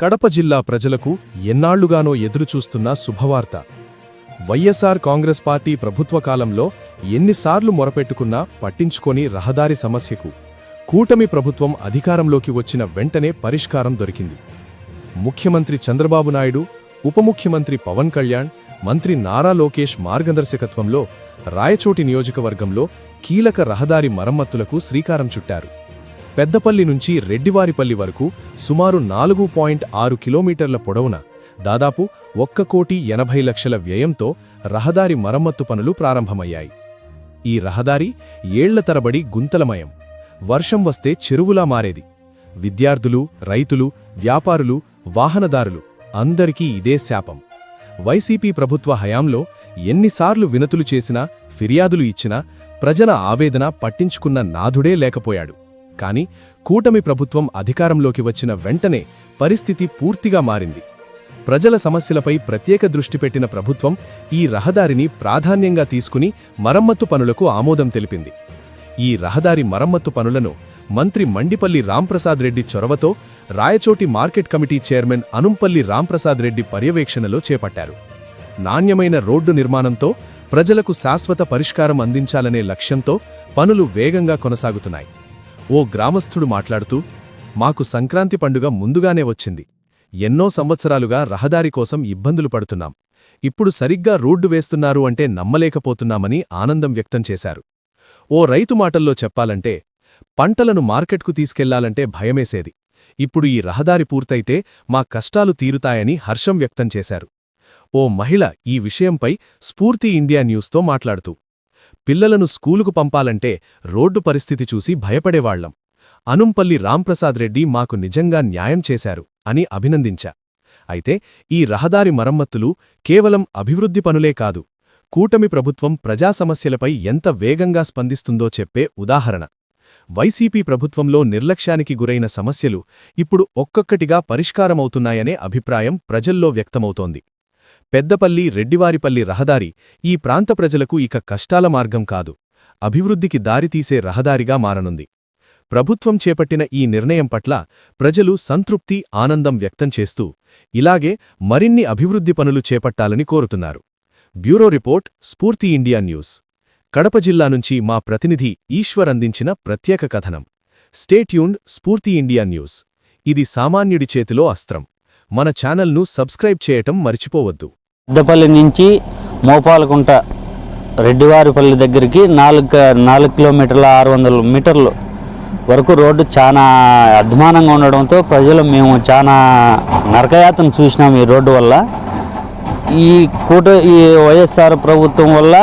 కడప జిల్లా ప్రజలకు ఎన్నాళ్లుగానో ఎదురుచూస్తున్న శుభవార్త. వైఎస్ఆర్ కాంగ్రెస్ పార్టీ ప్రభుత్వ కాలంలో ఎన్నిసార్లు మొరపెట్టుకున్నా పట్టించుకొని రహదారి సమస్యకు కూటమి ప్రభుత్వం అధికారంలోకి వచ్చిన వెంటనే పరిష్కారం దొరికింది. ముఖ్యమంత్రి చంద్రబాబు నాయుడు, ఉప ముఖ్యమంత్రి పవన్ కళ్యాణ్, మంత్రి నారా లోకేష్ మార్గదర్శకత్వంలో రాయచోటి నియోజకవర్గంలో కీలక రహదారి మరమ్మతులకు శ్రీకారం చుట్టారు. పెద్దపల్లి నుంచి రెడ్డివారిపల్లి వరకు సుమారు 4.6 కిలోమీటర్ల పొడవున దాదాపు 1,80,00,000 వ్యయంతో రహదారి మరమ్మత్తు పనులు ప్రారంభమయ్యాయి. ఈ రహదారి ఏళ్ల తరబడి గుంతలమయం, వర్షం వస్తే చెరువులా మారేది. విద్యార్థులు, రైతులు, వ్యాపారులు, వాహనదారులు అందరికీ ఇదే శాపం. వైసీపీ ప్రభుత్వ హయాంలో ఎన్నిసార్లు వినతులు చేసినా, ఫిర్యాదులు ఇచ్చినా ప్రజల ఆవేదన పట్టించుకున్న నాథుడే లేకపోయాడు. కాని కూటమి ప్రభుత్వం అధికారంలోకి వచ్చిన వెంటనే పరిస్థితి పూర్తిగా మారింది. ప్రజల సమస్యలపై ప్రత్యేక దృష్టి పెట్టిన ప్రభుత్వం ఈ రహదారిని ప్రాధాన్యంగా తీసుకుని మరమ్మత్తు పనులకు ఆమోదం తెలిపింది. ఈ రహదారి మరమ్మత్తు పనులను మంత్రి మండిపల్లి రాంప్రసాద్ రెడ్డి చొరవతో Rayachoti market committee chairman Anumpalli Ramprasad Reddy పర్యవేక్షణలో చేపట్టారు. నాణ్యమైన రోడ్డు నిర్మాణంతో ప్రజలకు శాశ్వత పరిష్కారం అందించాలనే లక్ష్యంతో పనులు వేగంగా కొనసాగుతున్నాయి. ఓ గ్రామస్థుడు మాట్లాడుతూ, మాకు సంక్రాంతి పండుగ ముందుగానే వచ్చింది. ఎన్నో సంవత్సరాలుగా రహదారి కోసం ఇబ్బందులు పడుతున్నాం. ఇప్పుడు సరిగ్గా రోడ్డు వేస్తున్నారు అంటే నమ్మలేకపోతున్నామని ఆనందం వ్యక్తం చేశారు. ఓ రైతు మాటల్లో చెప్పాలంటే, పంటలను మార్కెట్కు తీసుకెళ్లాలంటే భయమేసేది. ఇప్పుడు ఈ రహదారి పూర్తయితే మా కష్టాలు తీరుతాయని హర్షం వ్యక్తం చేశారు. ఓ మహిళ ఈ విషయంపై స్ఫూర్తి ఇండియా న్యూస్తో మాట్లాడుతూ, పిల్లలను స్కూలుకు పంపాలంటే రోడ్డు పరిస్థితి చూసి భయపడేవాళ్లం. అనుంపల్లి రాంప్రసాద్ రెడ్డి మాకు నిజంగా న్యాయం చేశారు అని అభినందించా. అయితే ఈ రహదారి మరమ్మతులు కేవలం అభివృద్ధి పనులే కాదు, కూటమి ప్రభుత్వం ప్రజా సమస్యలపై ఎంత వేగంగా స్పందిస్తుందో చెప్పే ఉదాహరణ. వైసీపీ ప్రభుత్వంలో నిర్లక్ష్యానికి గురైన సమస్యలు ఇప్పుడు ఒక్కొక్కటిగా పరిష్కారమవుతున్నాయనే అభిప్రాయం ప్రజల్లో వ్యక్తమవుతోంది. పెద్దపల్లి రెడ్డివారిపల్లి రహదారి ఈ ప్రాంత ప్రజలకు ఇక కష్టాల మార్గం కాదు, అభివృద్ధికి దారితీసే రహదారిగా మారనుంది. ప్రభుత్వం చేపట్టిన ఈ నిర్ణయం పట్ల ప్రజలు సంతృప్తి, ఆనందం వ్యక్తం చేస్తూ ఇలాగే మరిన్ని అభివృద్ధి పనులు చేపట్టాలని కోరుతున్నారు. బ్యూరో రిపోర్ట్, స్ఫూర్తి ఇండియా న్యూస్. కడప జిల్లా నుంచి మా ప్రతినిధి ఈశ్వర్ అందించిన ప్రత్యేక కథనం. స్టే ట్యూన్డ్, స్ఫూర్తి ఇండియా న్యూస్. ఇది సామాన్యుడి చేతిలో అస్త్రం. మన ఛానల్ను సబ్స్క్రైబ్ చేయటం మర్చిపోవద్దు. పెద్దపల్లి నుంచి మోపాలకుంట రెడ్డివారిపల్లి దగ్గరికి 4 కిలోమీటర్ల 600 మీటర్లు వరకు రోడ్డు చాలా అధ్వానంగా ఉండడంతో మేము చాలా నరకయాతను చూసినాం ఈ రోడ్డు వల్ల. ఈ వైఎస్ఆర్ ప్రభుత్వం వల్ల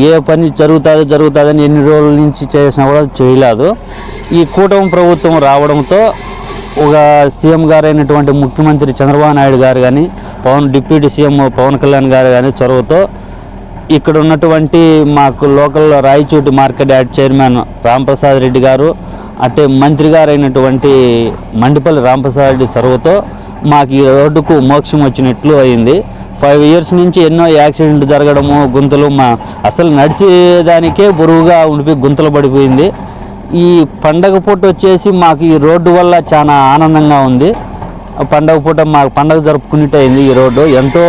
ఏ పని జరుగుతుందని ఎన్ని రోజుల నుంచి చేసినా కూడా చేయలేదు. ఈ కూటమి ప్రభుత్వం రావడంతో ఒక సీఎం గారైనటువంటి ముఖ్యమంత్రి చంద్రబాబు నాయుడు గారు కానీ, డిప్యూటీ సీఎం పవన్ కళ్యాణ్ గారు కానీ చొరవతో ఇక్కడ ఉన్నటువంటి మాకు local Rayachoti market yard chairman Ramprasad Reddy గారు, అంటే మంత్రి గారైనటువంటి మండిపల్లి రాంప్రసాద్ రెడ్డి చొరవతో మాకు ఈ రోడ్డుకు మోక్షం వచ్చినట్లు అయింది. 5 ఇయర్స్ నుంచి ఎన్నో యాక్సిడెంట్ జరగడము, గుంతలు, అసలు నడిచేదానికే బరువుగా ఉండిపోయి గుంతలు పడిపోయింది. ఈ పండగ పూట వచ్చేసి మాకు ఈ రోడ్డు వల్ల చాలా ఆనందంగా ఉంది. పండగ పూట మాకు పండగ జరుపుకున్నట్టు అయింది. ఈ రోడ్డు ఎంతో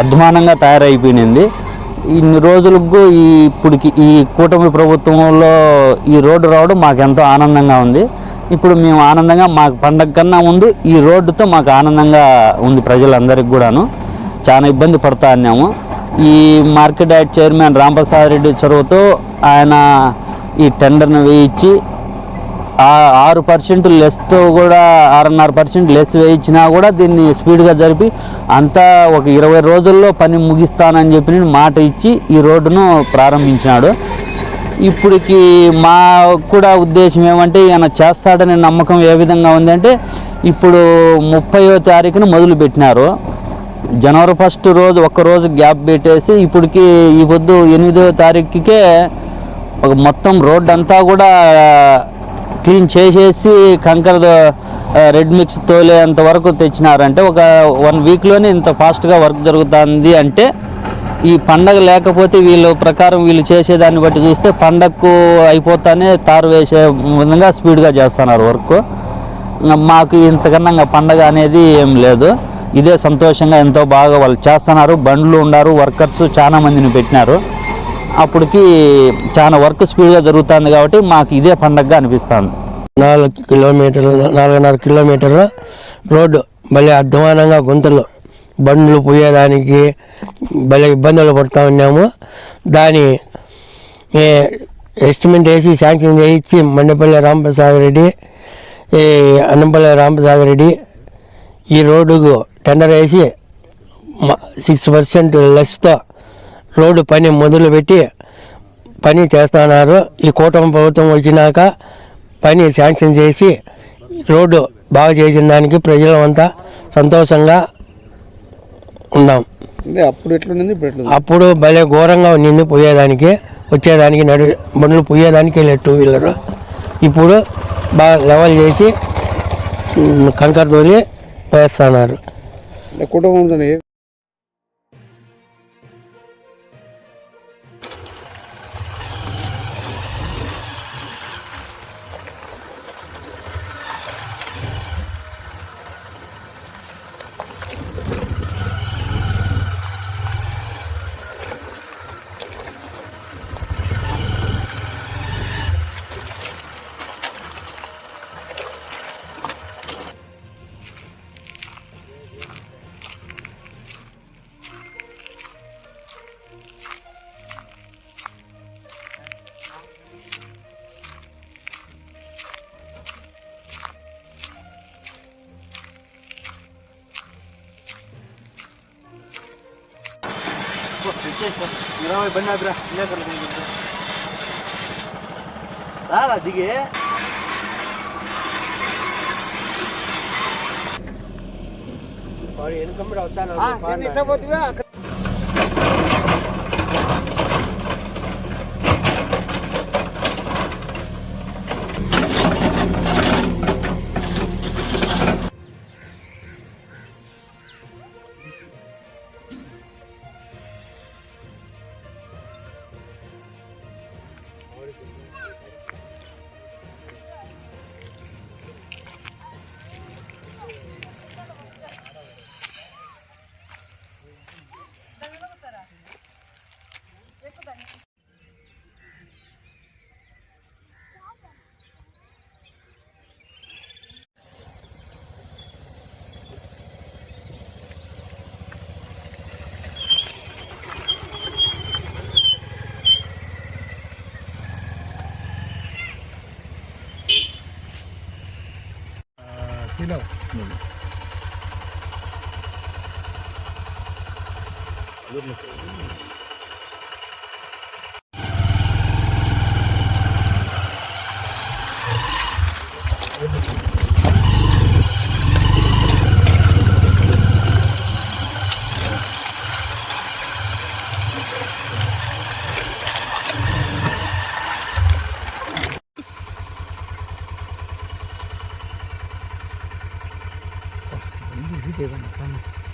అధ్వానంగా తయారైపోయింది. ఇన్ని రోజులకు ఇప్పటికి ఈ కూటమి ప్రభుత్వంలో ఈ రోడ్డు రావడం మాకు ఎంతో ఆనందంగా ఉంది. ఇప్పుడు మేము ఆనందంగా, మాకు పండగ కన్నా ముందు ఈ రోడ్డుతో మాకు ఆనందంగా ఉంది. ప్రజలందరికీ కూడాను చాలా ఇబ్బంది పడుతూ ఉన్నాము. ఈ market yard chairman Ramprasad Reddy చొరవతో ఆయన ఈ టెండర్ను వేయించి 6% లెస్తో కూడా 6.5% లెస్ వేయించినా కూడా దీన్ని స్పీడ్గా జరిపి అంతా ఒక 20 రోజుల్లో పని ముగిస్తానని చెప్పి మాట ఇచ్చి ఈ రోడ్డును ప్రారంభించినాడు. ఇప్పటికి మా కూడా ఉద్దేశం ఏమంటే ఈయన చేస్తాడనే నమ్మకం ఏ విధంగా ఉందంటే, ఇప్పుడు 30వ తారీఖున మొదలుపెట్టినారు. జనవరి 1 రోజు ఒక్కరోజు గ్యాప్ పెట్టేసి ఇప్పటికి ఈ పొద్దు 8వ తారీఖుకే ఒక మొత్తం రోడ్డు అంతా కూడా క్లీన్ చేసేసి కంకర రెడ్ మిక్స్ తోలేంత వరకు తెచ్చినారంటే ఒక 1 వీక్లోనే ఇంత ఫాస్ట్గా వర్క్ జరుగుతుంది. అంటే ఈ పండగ లేకపోతే వీళ్ళు ప్రకారం వీళ్ళు చేసేదాన్ని బట్టి చూస్తే పండగకు అయిపోతానే తారు వేసే విధంగా స్పీడ్గా చేస్తున్నారు వర్క్. మాకు ఇంతకన్నా ఇంకా పండగ అనేది ఏం లేదు. ఇదే సంతోషంగా ఎంతో బాగా వాళ్ళు చేస్తున్నారు. బండ్లు ఉన్నారు, వర్కర్స్ చాలా మందిని పెట్టినారు. అప్పటికి చాలా వర్క్ స్పీడ్గా జరుగుతుంది కాబట్టి మాకు ఇదే పండగగా అనిపిస్తుంది. 4.5 కిలోమీటర్లు రోడ్డు భలే అధ్వానంగా గుంతలు, బండ్లు పోయేదానికి భలే ఇబ్బందులు పడుతూ ఉన్నాము. దాని ఎస్టిమేట్ వేసి శాంక్షన్ చేయించి మండపల్లి రామప్రసాద్ రెడ్డి, అన్నంపల్లి రామప్రసాద్ రెడ్డి ఈ రోడ్డుకు టెండర్ వేసి 6% లెస్తో రోడ్డు పని మొదలుపెట్టి పని చేస్తున్నారు. ఈ కూటమి ప్రభుత్వం వచ్చినాక పని శాంక్షన్ చేసి రోడ్డు బాగు చేసిన దానికి ప్రజలంతా సంతోషంగా ఉన్నాం. అప్పుడు భలే ఘోరంగా ఉన్నింది పోయేదానికి వచ్చేదానికి, బండ్లు పోయేదానికి వెళ్ళే 2 వీలర్. ఇప్పుడు బాగా లెవెల్ చేసి కంకర తోలి వేస్తున్నారు. దిగే Ini dia kan sana.